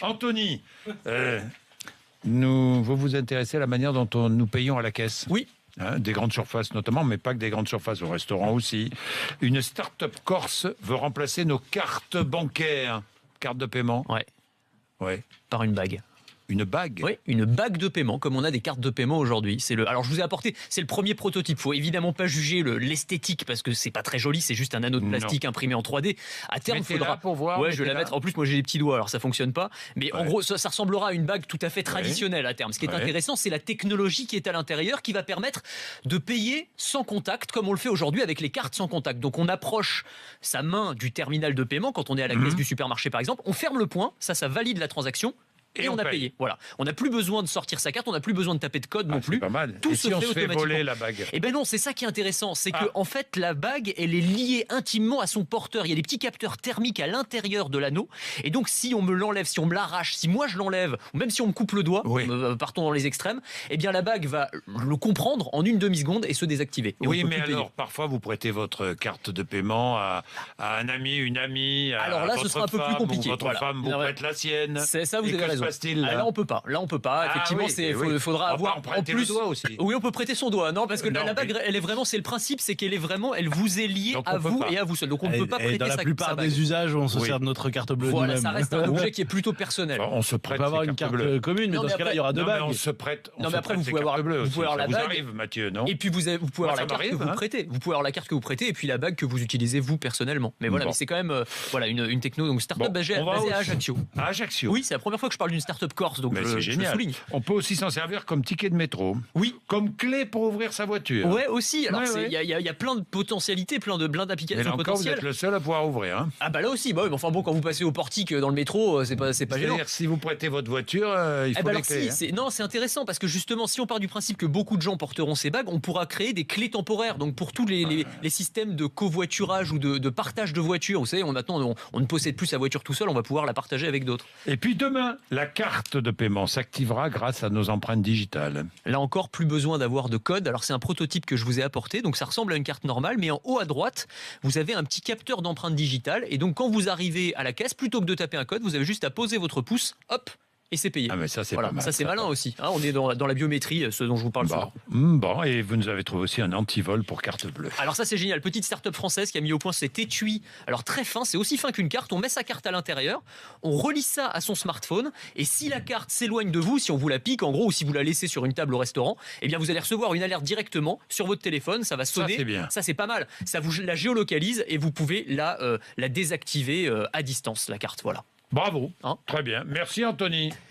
Anthony, vous vous intéressez à la manière dont nous payons à la caisse? Oui. Des grandes surfaces notamment, mais pas que des grandes surfaces, au restaurant aussi. Une start-up corse veut remplacer nos cartes bancaires, cartes de paiement. Ouais. Par une bague. Une bague? Oui, une bague de paiement, comme on a des cartes de paiement aujourd'hui. Alors je vous ai apporté, c'est le premier prototype. Faut évidemment pas juger l'esthétique parce que c'est pas très joli, c'est juste un anneau de plastique imprimé en 3D. À terme, il faudra. Pour voir. Ouais, je vais la mettre. En plus, moi j'ai des petits doigts, alors ça fonctionne pas. Mais en gros, ça ressemblera à une bague tout à fait traditionnelle à terme. Ce qui est intéressant, c'est la technologie qui est à l'intérieur, qui va permettre de payer sans contact, comme on le fait aujourd'hui avec les cartes sans contact. Donc on approche sa main du terminal de paiement quand on est à la caisse du supermarché, par exemple. On ferme le poing, ça valide la transaction. Et on a payé. Voilà. On n'a plus besoin de sortir sa carte, on n'a plus besoin de taper de code non plus. C'est pas mal. Tout et se si on fait se fait automatiquement. voler la bague? Eh ben non, c'est ça qui est intéressant. C'est que en fait, la bague, elle est liée intimement à son porteur. Il y a des petits capteurs thermiques à l'intérieur de l'anneau. Et donc, si on me l'enlève, si on me l'arrache, si moi je l'enlève, ou même si on me coupe le doigt, partons dans les extrêmes, eh bien la bague va le comprendre en une demi-seconde et se désactiver. Et oui, mais alors, parfois, vous prêtez votre carte de paiement à un ami, une amie. Alors là, ce sera un peu plus compliqué. Votre femme vous prête la sienne. C'est ça, vous avez raison. Que se passe-t-il là? Là, on peut pas. Effectivement, faudra avoir en plus. Le doigt aussi. Oui, on peut prêter son doigt. Non, parce que la bague, elle est vraiment. C'est le principe, c'est qu'elle est vraiment. Elle vous est liée à vous et à vous seul. Donc on ne peut pas prêter sa bague. Dans la plupart des usages, on se sert de notre carte bleue. Voilà, ça reste un objet qui est plutôt personnel. On se prête. On peut avoir une carte commune, mais dans ce cas-là, il y aura deux bagues. On se prête. Non, mais après, vous pouvez avoir la bague. Ça arrive, Mathieu, non? Et puis vous pouvez avoir la carte que vous prêtez. Vous pouvez avoir la carte que vous prêtez et puis la bague que vous utilisez vous personnellement. Mais voilà, c'est quand même une techno, donc start-up basée à Ajaccio. À Ajaccio. Oui, c'est la première fois que je parle d'une start-up corse, donc c'est génial. On peut aussi s'en servir comme ticket de métro. Oui. Comme clé pour ouvrir sa voiture. Ouais, aussi. Alors, il y a plein de potentialités, plein d'applications potentielles. Encore, vous êtes le seul à pouvoir ouvrir. Hein. Ah bah là aussi. Bah oui, mais enfin bon, quand vous passez au portique dans le métro, c'est pas gênant. C'est-à-dire, si vous prêtez votre voiture, il faut les clés. Non, c'est intéressant parce que justement, si on part du principe que beaucoup de gens porteront ces bagues, on pourra créer des clés temporaires. Donc pour tous les systèmes de covoiturage ou de partage de voitures, vous savez, maintenant on ne possède plus sa voiture tout seul, on va pouvoir la partager avec d'autres. Et puis demain, la carte de paiement s'activera grâce à nos empreintes digitales. Là encore, plus besoin d'avoir de code. Alors c'est un prototype que je vous ai apporté, donc ça ressemble à une carte normale, mais en haut à droite, vous avez un petit capteur d'empreinte digitale. Et donc quand vous arrivez à la caisse, plutôt que de taper un code, vous avez juste à poser votre pouce, hop, et c'est payé. Ah mais ça c'est pas mal. Ça c'est malin aussi. On est dans la biométrie, ce dont je vous parle souvent. Bon, et vous nous avez trouvé aussi un antivol pour carte bleue. Alors ça c'est génial. Petite start-up française qui a mis au point cet étui. Alors très fin, c'est aussi fin qu'une carte. On met sa carte à l'intérieur, on relie ça à son smartphone, et si la carte s'éloigne de vous, si on vous la pique en gros, ou si vous la laissez sur une table au restaurant, eh bien vous allez recevoir une alerte directement sur votre téléphone. Ça va sonner. Ça c'est bien. Ça c'est pas mal. Ça vous la géolocalise et vous pouvez la désactiver à distance, la carte. Voilà. Bravo. Très bien. Merci Anthony.